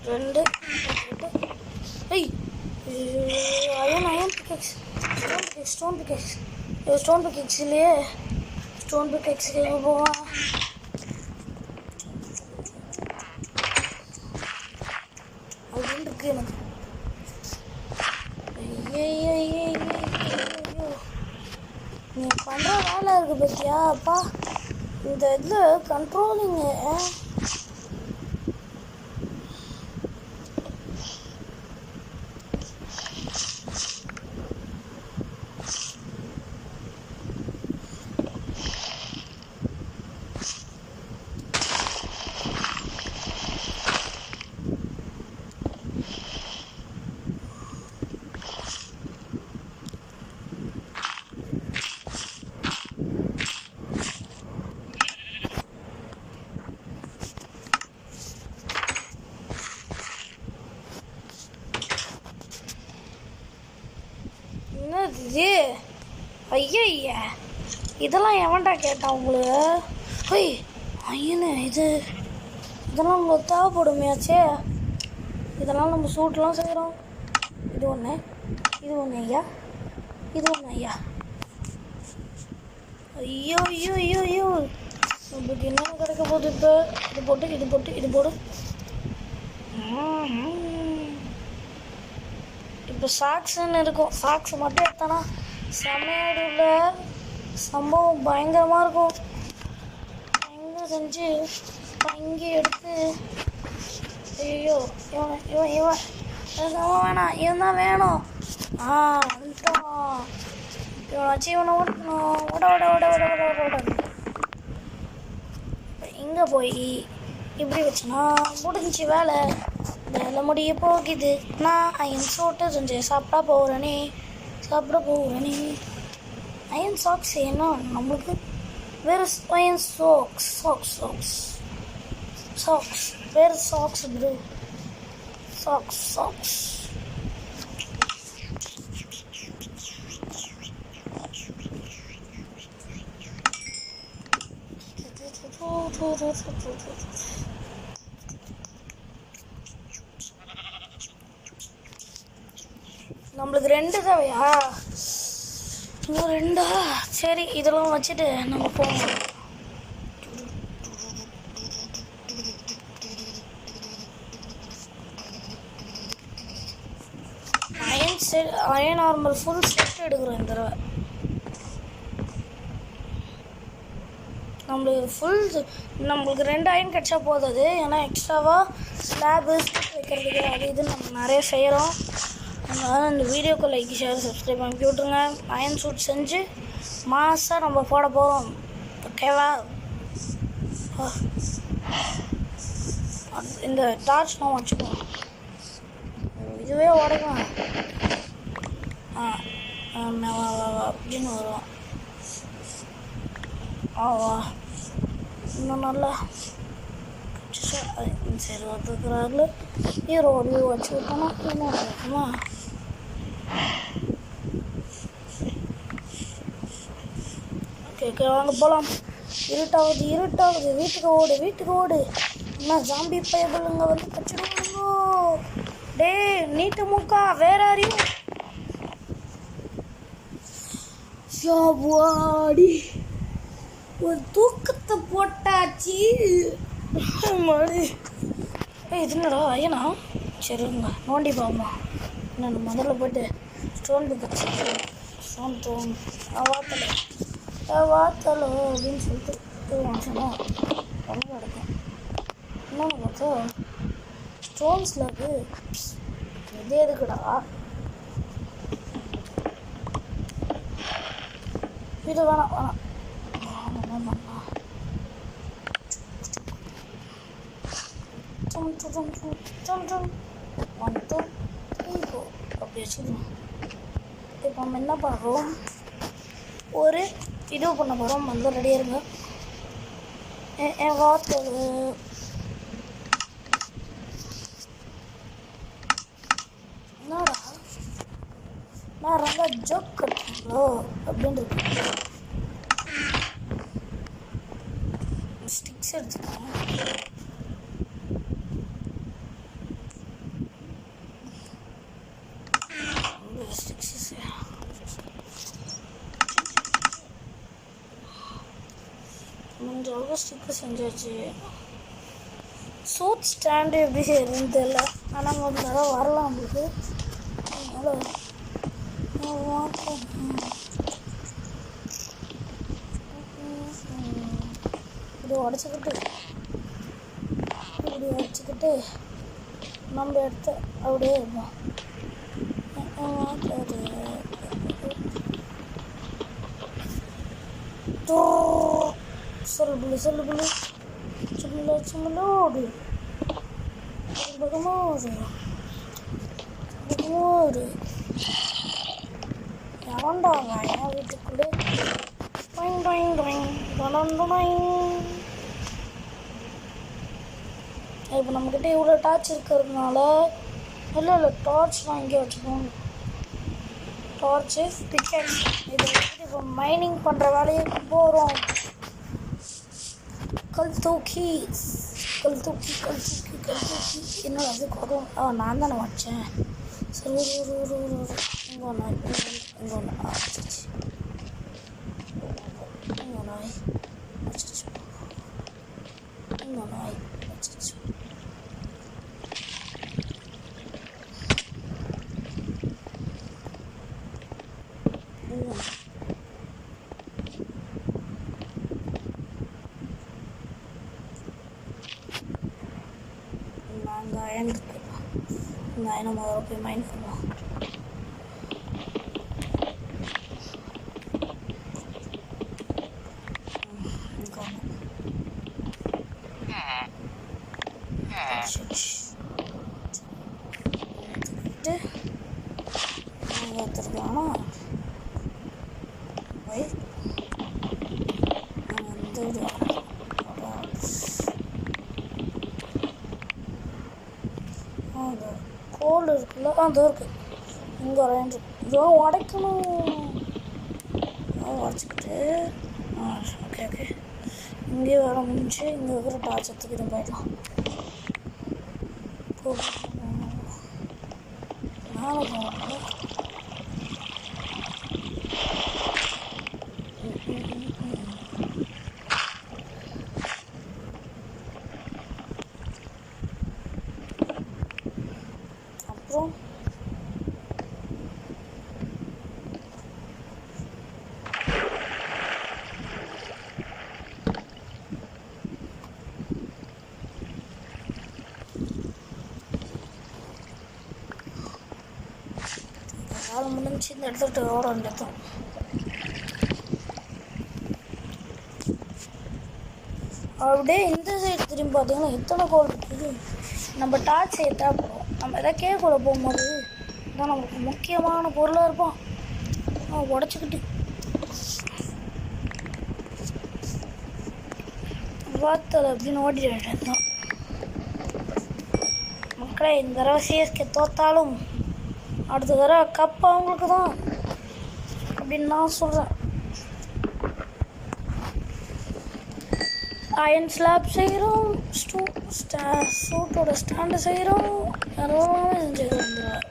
2 ஐய் அயன் பிக்கெக்ஸ் ஸ்டோன் பிக்கெக்ஸ் இல்லையே. ஸ்டோன் பிக்கெக்ஸ் போவான். அப்படின்னு இருக்கு எனக்கு. நீ பண்ணுற வேலை இருக்குது பத்தியா அப்பா. இந்த இதில் கண்ட்ரோலிங்கு இது. ஐயா, இதெல்லாம் எவன்டா கேட்டான் உங்களுக்கு? ஐய் ஐயனு, இதெல்லாம் உங்களுக்கு தேவைப்படுமையாச்சே. இதெல்லாம் நம்ம சூட்லாம் செய்கிறோம். இது ஒன்று ஐயா, இது ஒன்று ஐயா. ஐயோ ஐயோ ஐயோ ஐயோ, நம்மளுக்கு என்ன கிடைக்க போகுது இப்போ? இது போட்டு இப்போ சாக்ஸ்ன்னு இருக்கும். சாக்ஸ் மட்டும் எடுத்தானா செமையாடுல சம்பவம் பயங்கரமாக இருக்கும். எங்கே செஞ்சு இங்கே எடுத்து ஐயோ இவன் வேணாம், இவன் தான் வேணும். வந்துட்டோம். இவனை வச்சு இவனை ஓடணும். ஓட இங்கே போய் இப்படி வச்சுனா முடிஞ்சிச்சு வேலை முடிய போகுது. நான் அயன் சோட்டு செஞ்சு சாப்பிட்டா போகிறேனே. சாப்பிட போகிறேன். நீ அயன் சாக்ஸ் ஏன்னா நம்மளுக்கு வேறு அயன் சாக்ஸ் வேறு சாக்ஸ் ப்ரோ. சாக்ஸ் நம்மளுக்கு 2 தேவையா? இன்னும் 2. சரி, இதெல்லாம் வச்சுட்டு நம்ம போவோம். அயன் ஆர்மர் ஃபுல் செட் எடுக்கிறோம் இந்த தடவை. நம்மளுக்கு 2 அயன் கிடச்சா போதாது. ஏன்னா எக்ஸ்ட்ராவாக ஸ்லாபு வைக்கிறதுக்கு அது இது நம்ம நிறைய செய்கிறோம். அதனால் இந்த வீடியோக்கு லைக் ஷேர் சப்ஸ்கிரைப் பண்ணி விட்ருங்க. அயன் சூட் செஞ்சு மாதம் நம்ம போட போகிறோம். ஓகேவா? இந்த டார்ச் நான் வச்சுக்குவோம். இதுவே உடைக்கலாம். அப்படின்னு வரும். இன்னும் நல்லா சரி ஒருத்தருக்குறாரு. ஹீரோ வியூ வச்சு விட்டோம்னா இன்னும் இருக்குமா? ஓகே வாங்க போகலாம். இருட்டாகுது. வீட்டுக்கு ஓடு. என்ன ஜாம்பி பயபுளுங்க வந்து கச்சிடுவாங்க. டே நீட்டு மூக்கா வேற யாரையும் வாடி ஒரு தூக்கத்தை போட்டாச்சு மாடி. இது என்னடா ஐயனா? சரிங்க நோண்டி பாமா. நான் முதல்ல போய்ட்டு ஸ்டோன் வாத்தலை அப்படின்னு சொல்லிட்டு வாங்கினோம். ரொம்ப கிடக்கும். இன்னொன்று பார்த்தா ஸ்டோன்ஸில் அது இது எதுக்குடா? இது வேணாம். அப்படி வச்சுக்கணும். இப்போ நம்ம என்ன பண்ணுறோம்? ஒரு இது பண்ண போகிறோம். வந்து ரெடியாக இருங்க. என் வார்த்தை என்னடா நான் ரொம்ப ஜோக் கட்டுறீங்களோ அப்படின்னு ஸ்டிக்ஸ் எடுத்துக்கோங்க. முடிஞ்சளவு ஸ்டிக்கு செஞ்சாச்சு. சூட் ஸ்டாண்டு எப்படி செய்யறதுன்னு தெரியல. ஆனால் ஒரு தடவை வரலாம் நம்மளுக்கு. அதனால் இப்படி உடச்சிக்கிட்டு நம்ம எடுத்து அப்படியே இருப்போம். சொல்லு சும்மலோடு எவன்டாங்க என் வீட்டுக்குள்ளே இப்போ நம்மக்கிட்ட இவ்வளோ டார்ச் இருக்கிறதுனால இல்லை டார்ச் நான் இங்கே வச்சுக்கோங்க. டார்ச்சு பிக்கெட் இது வச்சுட்டு இப்போ மைனிங் பண்ணுற வேலையை போகிறோம். கல் தூக்கி என்னோட அது கொடும். நான் தானே வச்சேன். சரி இங்கே ஒன்று ஆச்சிச்சு. இங்கே நாய் வச்சிச்சு. நாங்கள் அயன் இருக்கு. இந்த அயனை முதல்ல போய் மைண்ட் பண்ணுவோம். எடுத்துருக்கானா இது கோல் இருக்குல்ல, அது இருக்குது இங்கே ரேஞ்சு இதெல்லாம் உடைக்கணும். உடச்சிக்கிட்டு ஓகே ஓகே இங்கே வர முடிஞ்சு இங்கே இருக்கிற டார்ச் எடுத்துக்கிட்டு போயிடலாம். மேலே போகணும். அப்புறம் வேலை முடிஞ்சு இந்த இடத்துட்டு ஓட வேண்டியதான். அப்படியே இந்த சைடு திரும்பி பார்த்தீங்கன்னா எத்தனை கோல் இருக்குது. நம்ம டார்ச் ஏற்றா போகிறோம். நம்ம எதாவது கேக்குள்ள போகும்போது இதான் நமக்கு முக்கியமான பொருளாக இருப்போம். உடச்சிக்கிட்டு பார்த்தல அப்படின்னு ஓடிட வேண்டியதுதான். மக்களே, இந்த தடவை சிஎஸ்கே தோத்தாலும் அடுத்த தடவை கப் அவங்களுக்கு தான் அப்படின்னு நான் சொல்கிறேன். அயன் ஸ்லாப் செய்கிறோம், சூட்டோட ஸ்டாண்டு செய்கிறோம், எல்லாமே செஞ்சு வந்துடுவேன்.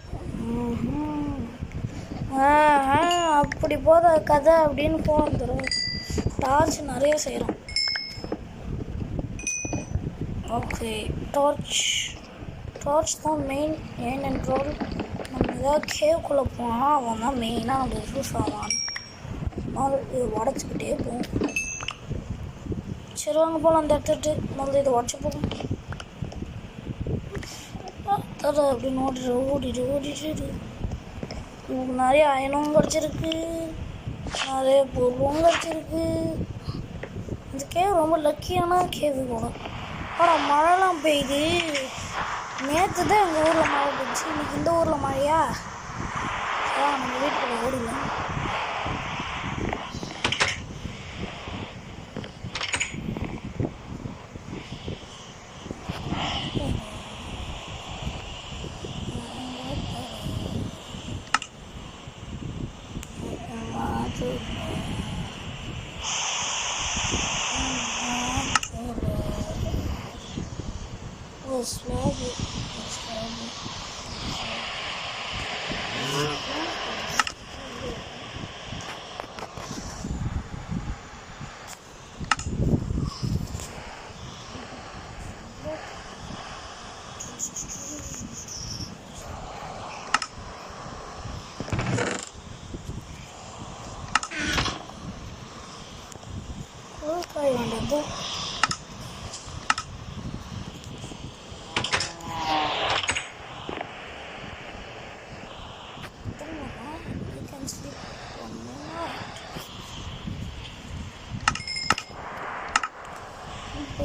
அப்படி போத கதை அப்படின்னு போகிறோம். டார்ச் நிறைய செய்கிறோம். ஓகே, டார்ச் தான் மெயின் ஏனென்றால் நம்ம ஏதாவது கேவுக்குள்ளே போனால் அவன் தான் மெயினாக நம்ம யூஸ் ஆவான். இது உடச்சிக்கிட்டே போகும். சரி வாங்க போகலாம். அந்த இடத்துட்டு முதல்ல இதை உடச்சி போகும் தர அப்படின்னு ஓடிட்டு உங்களுக்கு நிறைய அயனும் கிடச்சிருக்கு, நிறைய பொருளும் கிடச்சிருக்கு. இந்த கேவ் ரொம்ப லக்கியான கேவு கூட. ஆனால் மழைலாம் பெய்யுது. நேற்று தான் எங்கள் ஊரில் மழை பெய்ஞ்சி, இன்னைக்கு இந்த ஊரில் மழையா? நம்ம வீட்டுக்குள்ள ஓடிடலாம்.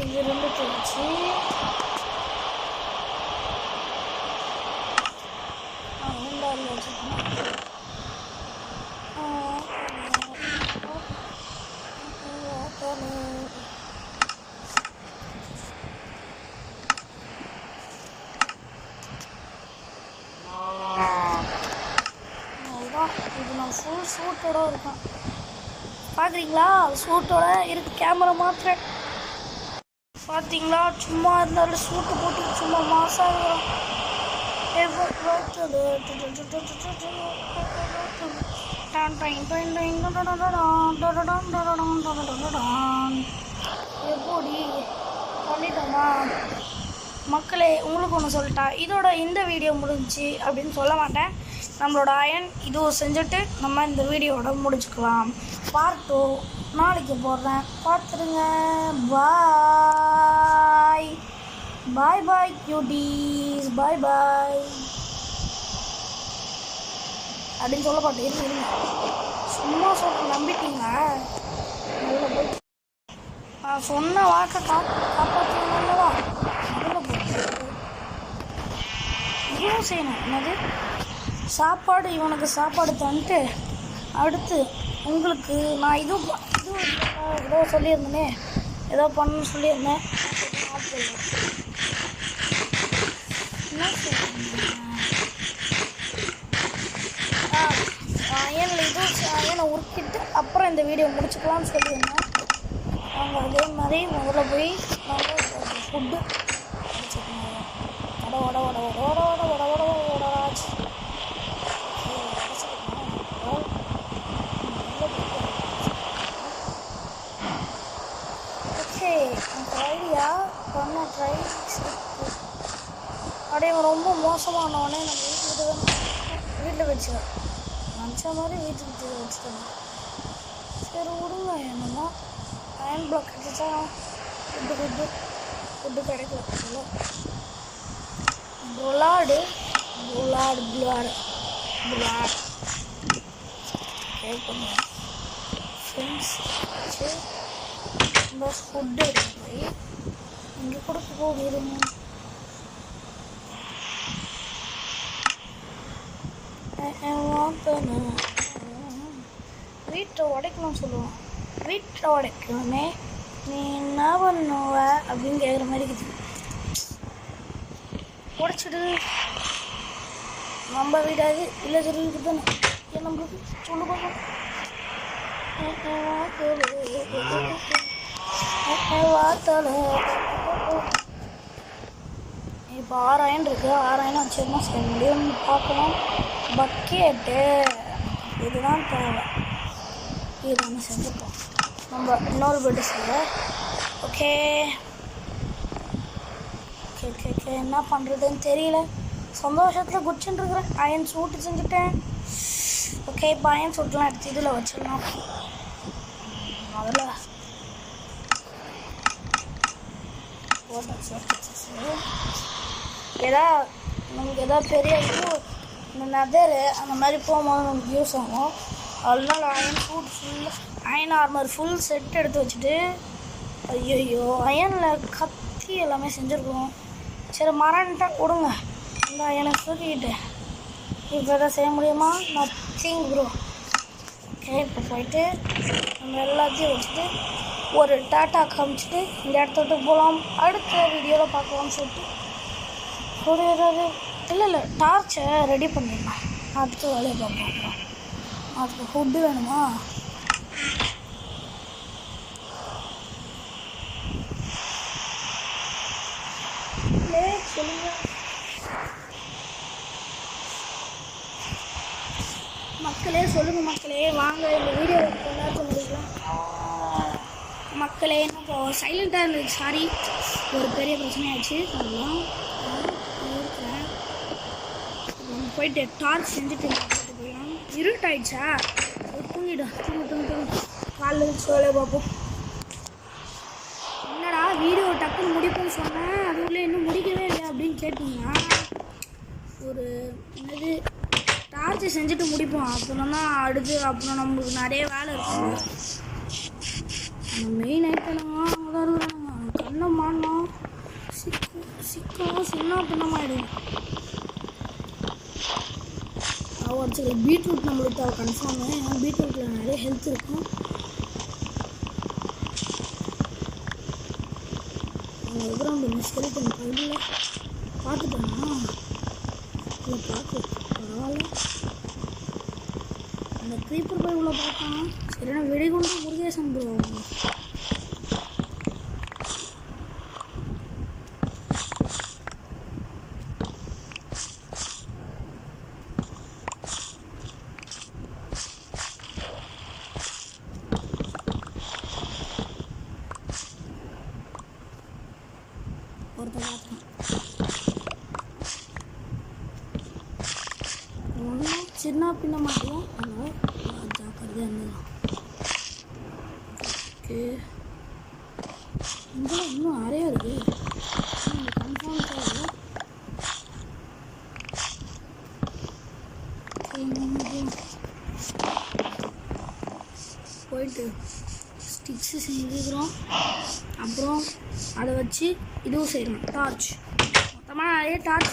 இது ரெண்டு தெரிச்சு ரெண்டாவது வச்சுக்கணும். இது நான் ஃபுல் சூட்டோட இருக்கேன். பார்க்குறீங்களா? சூட்டோட இருக்கு. கேமரா மாத்திர பார்த்தீங்களா? சும்மா இருந்தாலும் சூட்டு போட்டு சும்மா மாசாக எப்படி பண்ணிட்டோமா? மக்களே, உங்களுக்கு ஒன்று சொல்லிட்டா, இதோட இந்த வீடியோ முடிஞ்சிச்சு அப்படின்னு சொல்ல மாட்டேன். நம்மளோட அயன் இதுவும் செஞ்சுட்டு நம்ம இந்த வீடியோவோட முடிச்சுக்கலாம். பார்ட் 2 நாளைக்கு போடுறேன், பார்த்துருங்க. பாய் பாய் பாய் கியூட்டீஸ், பாய் பாய் அப்படின்னு சொல்ல மாட்டேன். இருங்க, சும்மா சொல்ல நம்பிட்டீங்க. நல்ல போய் நான் சொன்ன வாக்கை காப்பாற்றணும்லவா? நல்ல போய் இதுவும் செய்யணும். என்னது சாப்பாடு, இவனுக்கு சாப்பாடு தந்துட்டு அடுத்து உங்களுக்கு நான் இதுவும் சொல்லியிருந்தேனே, ஏதோ பண்ணணும்னு சொல்லியிருந்தேன். என்ன அயனில் இது அயனை உருக்கிட்டு அப்புறம் இந்த வீடியோ முடிச்சுக்கலாம்னு சொல்லியிருந்தேன். அவங்க அதே மாதிரி முதல்ல போய் நாங்கள் ஃபுட்டு வட வட வட வட வட வட வட வட வடராஜ் ஓகே. அந்த ஐடியா பண்ண ட்ரை அப்படியே ரொம்ப மோசமானவனே நம்ம வீட்டில் வச்சுருவேன். நினச்ச மாதிரி வீட்டுக்கு வச்சுட்டேன். சரி விடுங்க, என்னமோ அயன் பிளாக் கிடச்சா ஃபுட்டு கிடைக்கல. புலாடு புலாடு புலாடு புலாடு கேட்குங்க ஃப்ரெண்ட்ஸ் வச்சு இந்த ஃபுட்டு எடுத்து போய் இங்கே கொடுக்க போகிறோம். வீட்டை உடைக்கணும்னு சொல்லுவோம். வீட்டை உடைக்கணுமே நீ என்ன பண்ணுவ அப்படின்னு கேட்குற மாதிரி இருக்குது. உடைச்சிடு. நம்ம வீடாது இல்லை சொல்லிட்டு தானே ஏன் நம்மளுக்கு சொல்லு பார்ப்போம். இப்போ 6000 இருக்குது. 6000 வச்சுருந்தா செய்ய முடியும்னு பார்க்கலாம். பக்கெட்டு இதுதான் தேவை. இது ஒன்று செஞ்சுப்போம். நம்ம இன்னொரு பெட்டு செய்ய. ஓகே ஓகே ஓகே ஓகே என்ன பண்ணுறதுன்னு தெரியல. சந்தோஷத்தில் குச்சின்னு இருக்கிறேன். அயன் சூட்டு செஞ்சுட்டேன். ஓகே இப்போ அயன் சூட்டெலாம் எடுத்து இதில் வச்சிடலாம். முதல்ல நமக்கு எதாவது பெரிய இது இந்த நெதரு அந்த மாதிரி போகும்போது நமக்கு யூஸ் ஆகும். அதனால அயன் சூட் ஃபுல்லாக அயன் ஆர்மர் ஃபுல் செட் எடுத்து வச்சுட்டு ஐயோ அயனில் கத்தி எல்லாமே செஞ்சுருக்கோம். சரி மரண்ட்டா கொடுங்க. இந்த அயனை தூக்கிக்கிட்டு இப்போ எதாவது செய்ய முடியுமா? Nothing bro. ஓகே இப்போ போயிட்டு நம்ம எல்லாத்தையும் வச்சுட்டு ஒரு டாட்டா காமிச்சிட்டு இந்த இடத்த விட்டு போகலாம். அடுத்த வீடியோவில் பார்க்கலாம்னு சொல்லிட்டு ஒரு ஏதாவது இல்லை டார்ச்சை ரெடி பண்ணிடலாம். அடுத்த வேலையை பார்ப்போம். அதுக்கு ஃபுட்டு வேணுமா? சொல்லுங்க மக்களே, சொல்லுங்க மக்களே, வாங்க இந்த வீடியோ எல்லாருக்கும் முடிக்கலாம். மக்களே இப்போ சைலண்ட்டாக இருந்தது. சாரி, ஒரு பெரிய பிரச்சனை ஆயிடுச்சு. அதெல்லாம் இருக்கிறேன். போயிட்டு டார்ச் செஞ்சுட்டு போயிடலாம். இருட்டாயிடுச்சா? தூங்கிடும். தூங்கு காலைல வச்சு வேலையை பார்ப்போம். என்னடா வீடியோ டக்குன்னு முடிப்போம்னு சொன்னேன், அதுக்குள்ளே இன்னும் முடிக்கவே இல்லையா அப்படின்னு கேட்டிங்கன்னா, ஒரு என்னது டார்ச்சை செஞ்சுட்டு முடிப்போம். அப்புறம் தான் அடுத்து அப்புறம் நம்மளுக்கு நிறைய வேலை இருக்கும். அந்த மெயின் ஐட்டம்னா அவங்க தான் இருக்கிறாங்க. கண்ணை மாடணும் சிக்கம் சின்ன பின்னமாயிடும். வச்சுக்கல பீட்ரூட் நம்மளுக்கு தேவை கன்ஃபார்மு. ஏன்னா பீட்ரூட்டில் நிறைய ஹெல்த் இருக்கும். அவங்க எதிராக ஸ்கெலிட்டன் பைபிளில் பார்த்துட்டோம்னா இல்லை பார்த்து பரவாயில்ல. அந்த க்ரீப்பர் போய் உள்ள பார்க்கலாம். சரினா வெடிகுண்டு முருகேசன் ப்ரோ ஒருத்தர் பார்க்கலாம். ஒன்றும் சின்ன பின்ன மாட்டோம். அதனால் ஜாக்கிரதையாக இருந்ததுதான். ஓகே இங்கெல்லாம் இன்னும் நிறையா இருக்குது. கன்ஃபார்ம் தேவை. போயிட்டு ஸ்டிக்ஸு செஞ்சுக்கிறோம். அப்புறம் அதை வச்சு இதுவும் செய்யணும். டார்ச் மொத்தமாக நிறைய டார்ச்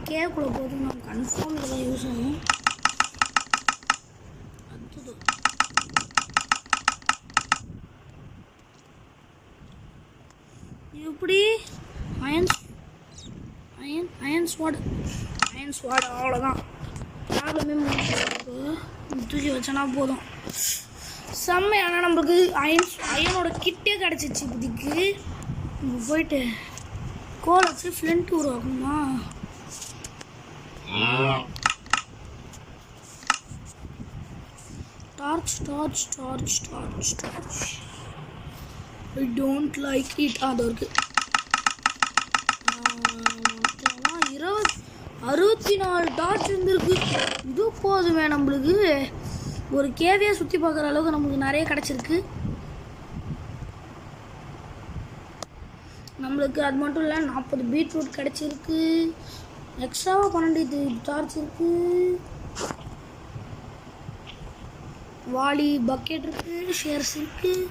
கேக்குள்ளே போதும். நம்ம கன்ஃபார்ம் இதெல்லாம் யூஸ் ஆகும். எப்படி அயன் அயன் அயன் ஸ்வாட் அவ்வளோதான். ப்ராப்ளமே தூக்கி வச்சோன்னா போதும். செம்மையான நம்மளுக்கு அயனோட கிட்டே கிடச்சிச்சு. இப்போதைக்கு போயிட்டு கோல் வச்சு ஃப்ளண்ட் உருவாக்கணுமா? Torch I don't like it. அது இருக்கு 64 டார்ச் வந்துருக்கு. இது போதுமே நம்மளுக்கு ஒரு கேவியாக சுற்றி பார்க்குற அளவுக்கு நம்மளுக்கு நிறைய கிடச்சிருக்கு. நம்மளுக்கு அது மட்டும் இல்லை 40 பீட்ரூட் கிடச்சிருக்கு. எக்ஸ்ட்ராவாக 12 டார்ச் இருக்குது. வாளி பக்கெட் இருக்குது. ஷேர்ஸ் இருக்குது.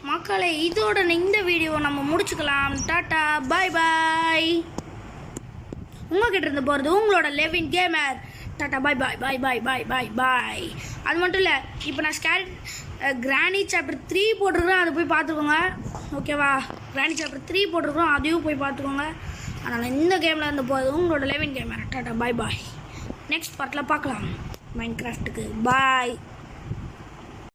மக்களை இதோட இந்த வீடியோவை நம்ம முடிச்சுக்கலாம். டாட்டா பாய் பாய். உங்ககிட்ட இருந்து போகிறது உங்களோட லெவின் கேமர். டாட்டா பாய் பாய் பாய் பாய் பாய் பாய் பாய். அது மட்டும் இல்லை, இப்போ நான் கிராணி சாப்டர் 3 போட்டிருக்கிறேன். அதை போய் பார்த்துக்கோங்க. ஓகேவா? கிராணி சாப்டர் 3 போட்டிருக்கிறோம், அதையும் போய் பார்த்துக்கோங்க. அதனால் இந்த கேமில் இருந்து போகிறது உங்களோட லெவின் கேமர். டாட்டா பாய் பாய். நெக்ஸ்ட் பார்ட்டில் பார்க்கலாம் மைன்கிராஃப்ட்டுக்கு. பாய்.